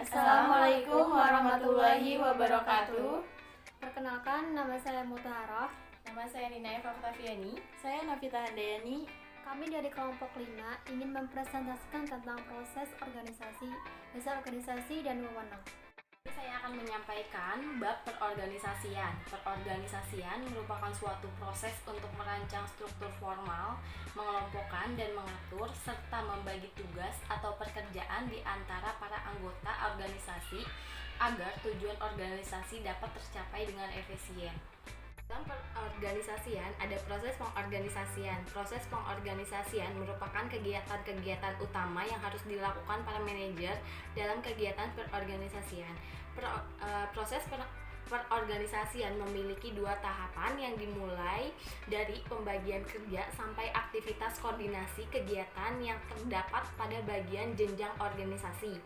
Assalamualaikum warahmatullahi wabarakatuh. Perkenalkan, nama saya Mutaharah. Nama saya Nina Eva Oktaviani. Saya Navita Handayani. Kami dari kelompok 5 ingin mempresentasikan tentang proses organisasi, dasar organisasi, dan wewenang. Saya akan menyampaikan bab perorganisasian. Perorganisasian merupakan suatu proses untuk merancang struktur formal, mengelompokkan dan mengatur, serta membagi tugas atau pekerjaan di antara para anggota organisasi agar tujuan organisasi dapat tercapai dengan efisien. Dalam perorganisasian ada proses pengorganisasian. Proses pengorganisasian merupakan kegiatan-kegiatan utama yang harus dilakukan para manajer dalam kegiatan perorganisasian. Proses perorganisasian memiliki dua tahapan yang dimulai dari pembagian kerja sampai aktivitas koordinasi kegiatan yang terdapat pada bagian jenjang organisasi.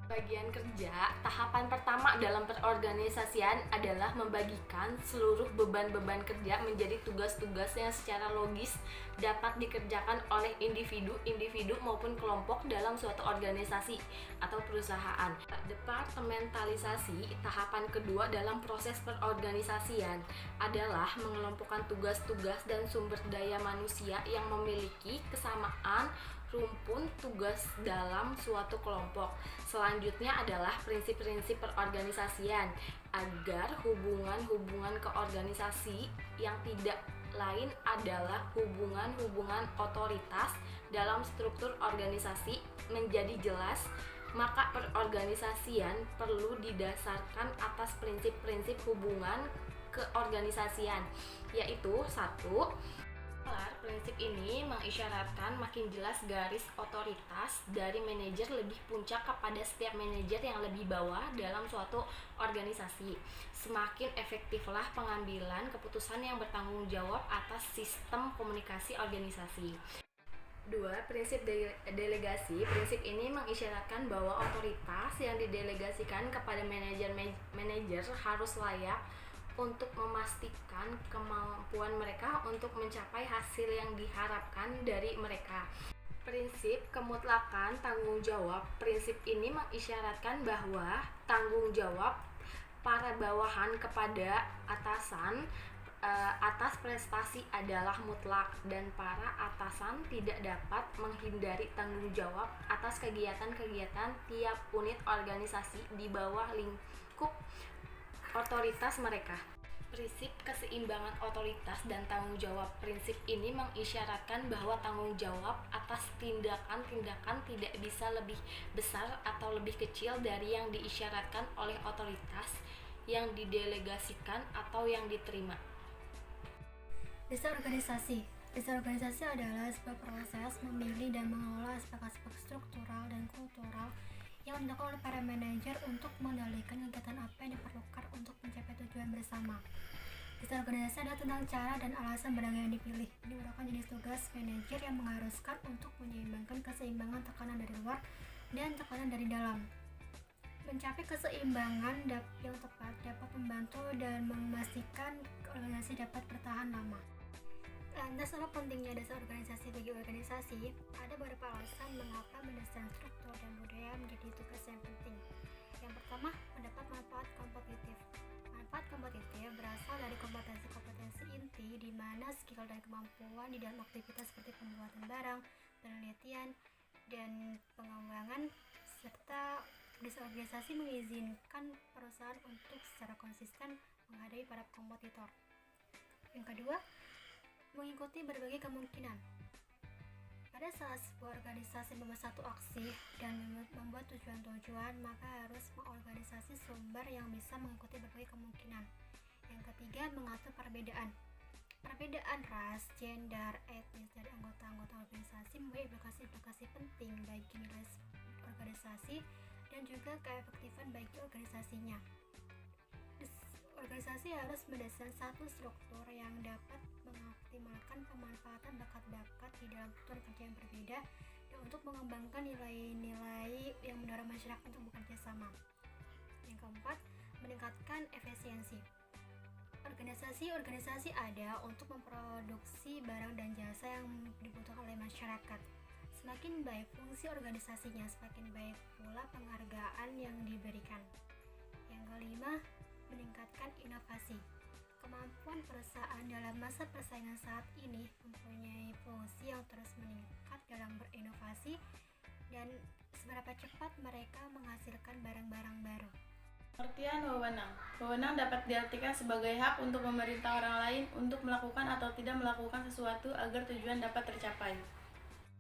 Bagian kerja, tahapan pertama dalam perorganisasian adalah membagikan seluruh beban-beban kerja menjadi tugas-tugas yang secara logis dapat dikerjakan oleh individu maupun kelompok dalam suatu organisasi atau perusahaan. Departementalisasi, tahapan kedua dalam proses perorganisasian adalah mengelompokkan tugas-tugas dan sumber daya manusia yang memiliki kesamaan rumpun tugas dalam suatu kelompok. Selanjutnya adalah prinsip-prinsip perorganisasian agar hubungan-hubungan keorganisasi yang tidak lain adalah hubungan-hubungan otoritas dalam struktur organisasi menjadi jelas, maka perorganisasian perlu didasarkan atas prinsip-prinsip hubungan keorganisasian, yaitu 1. Prinsip ini mengisyaratkan makin jelas garis otoritas dari manajer lebih puncak kepada setiap manajer yang lebih bawah dalam suatu organisasi. Semakin efektiflah pengambilan keputusan yang bertanggung jawab atas sistem komunikasi organisasi. 2. Prinsip delegasi. Prinsip ini mengisyaratkan bahwa otoritas yang didelegasikan kepada manajer harus layak untuk memastikan kemampuan mereka untuk mencapai hasil yang diharapkan dari mereka. Prinsip kemutlakan tanggung jawab. Prinsip ini mengisyaratkan bahwa tanggung jawab para bawahan kepada atasan atas prestasi adalah mutlak dan para atasan tidak dapat menghindari tanggung jawab atas kegiatan-kegiatan tiap unit organisasi di bawah lingkup otoritas mereka. Prinsip keseimbangan otoritas dan tanggung jawab. Prinsip ini mengisyaratkan bahwa tanggung jawab atas tindakan-tindakan tidak bisa lebih besar atau lebih kecil dari yang diisyaratkan oleh otoritas yang didelegasikan atau yang diterima. Dasar organisasi. Dasar organisasi adalah sebuah proses memilih dan mengelola aspek-aspek struktural dan kultural yang dilakukan oleh para manajer untuk mengendalikan kegiatan apa yang diperlukan untuk mencapai tujuan bersama. Dasar organisasi adalah tentang cara dan alasan barang yang dipilih. Ini merupakan jenis tugas manajer yang mengharuskan untuk menyeimbangkan keseimbangan tekanan dari luar dan tekanan dari dalam. Mencapai keseimbangan yang tepat dapat membantu dan memastikan organisasi dapat bertahan lama. Lantas, apa pentingnya dasar organisasi bagi organisasi? Ada beberapa alasan mengapa mendesain struktur dan budaya menjadi tugas yang penting. Yang pertama, mendapat manfaat kompetitif. Manfaat kompetitif berasal dari kompetensi-kompetensi inti di mana skill dan kemampuan di dalam aktivitas seperti pembuatan barang, penelitian, dan pengembangan serta dasar organisasi mengizinkan perusahaan untuk secara konsisten menghadapi para kompetitor. Yang kedua, mengikuti berbagai kemungkinan. Pada saat sebuah organisasi membuat satu aksi dan membuat tujuan-tujuan, maka harus mengorganisasi sumber yang bisa mengikuti berbagai kemungkinan. Yang ketiga, mengatur perbedaan. Perbedaan ras, gender, etnis dari anggota-anggota organisasi mempunyai implikasi-implikasi penting bagi nilai organisasi dan juga keefektifan bagi organisasinya. Organisasi harus mendesain satu struktur yang dapat mengoptimalkan pemanfaatan bakat-bakat di dalam struktur kerja yang berbeda dan untuk mengembangkan nilai-nilai yang mendorong masyarakat untuk bekerja sama. Yang keempat, meningkatkan efisiensi. Organisasi ada untuk memproduksi barang dan jasa yang dibutuhkan oleh masyarakat. Semakin baik fungsi organisasinya, semakin baik pula penghargaan yang diberi kelima, meningkatkan inovasi. Kemampuan perusahaan dalam masa persaingan saat ini mempunyai fungsi yang terus meningkat dalam berinovasi dan seberapa cepat mereka menghasilkan barang-barang baru. Pengertian wewenang. Wewenang dapat diartikan sebagai hak untuk memerintah orang lain untuk melakukan atau tidak melakukan sesuatu agar tujuan dapat tercapai.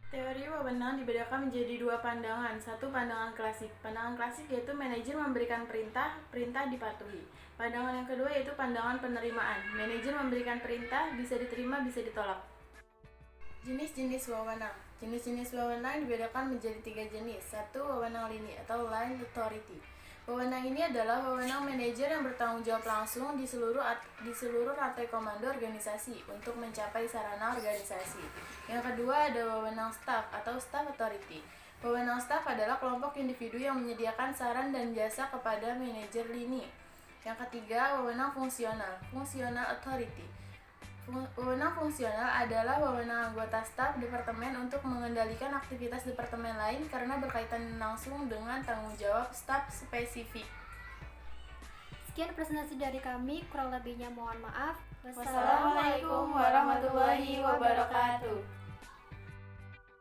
Teori wewenang dibedakan menjadi dua pandangan. Satu, pandangan klasik. Pandangan klasik yaitu manajer memberikan perintah, perintah dipatuhi. Pandangan yang kedua yaitu pandangan penerimaan. Manajer memberikan perintah, bisa diterima, bisa ditolak. Jenis-jenis wewenang. Jenis-jenis wewenang dibedakan menjadi 3 jenis. Satu, wewenang lini atau line authority. Wewenang ini adalah wewenang manajer yang bertanggung jawab langsung di seluruh rantai komando organisasi untuk mencapai sarana organisasi. Yang kedua ada wewenang staff atau staff authority. Wewenang staff adalah kelompok individu yang menyediakan saran dan jasa kepada manajer lini. Yang ketiga wewenang fungsional, functional authority. Wewenang fungsional adalah wewenang anggota staf departemen untuk mengendalikan aktivitas departemen lain karena berkaitan langsung dengan tanggung jawab staf spesifik. Sekian presentasi dari kami, kurang lebihnya mohon maaf. Wassalamualaikum warahmatullahi wabarakatuh.